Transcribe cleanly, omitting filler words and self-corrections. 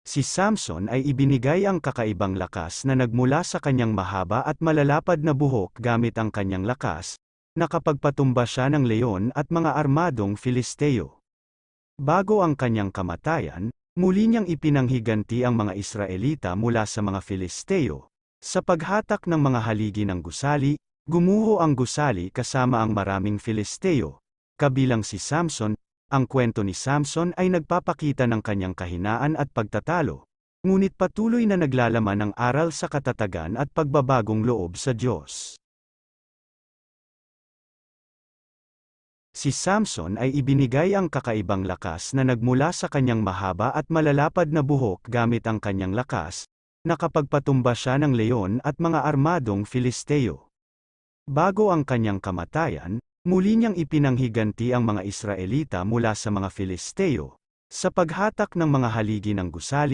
Si Samson ay ibinigay ang kakaibang lakas na nagmula sa kanyang mahaba at malalapad na buhok gamit ang kanyang lakas, nakapagpatumba siya ng leon at mga armadong Filisteo. Bago ang kanyang kamatayan, muli niyang ipinanghiganti ang mga Israelita mula sa mga Filisteo. Sa paghatak ng mga haligi ng gusali, gumuho ang gusali kasama ang maraming Filisteo, kabilang si Samson. Ang kwento ni Samson ay nagpapakita ng kanyang kahinaan at pagtatalo, ngunit patuloy na naglalaman ng aral sa katatagan at pagbabagong loob sa Diyos. Si Samson ay ibinigay ang kakaibang lakas na nagmula sa kanyang mahaba at malalapad na buhok gamit ang kanyang lakas, nakapagpatumba siya ng leon at mga armadong Filisteo. Bago ang kanyang kamatayan, muli niyang ipinanghiganti ang mga Israelita mula sa mga Filisteo. Sa paghatak ng mga haligi ng gusali,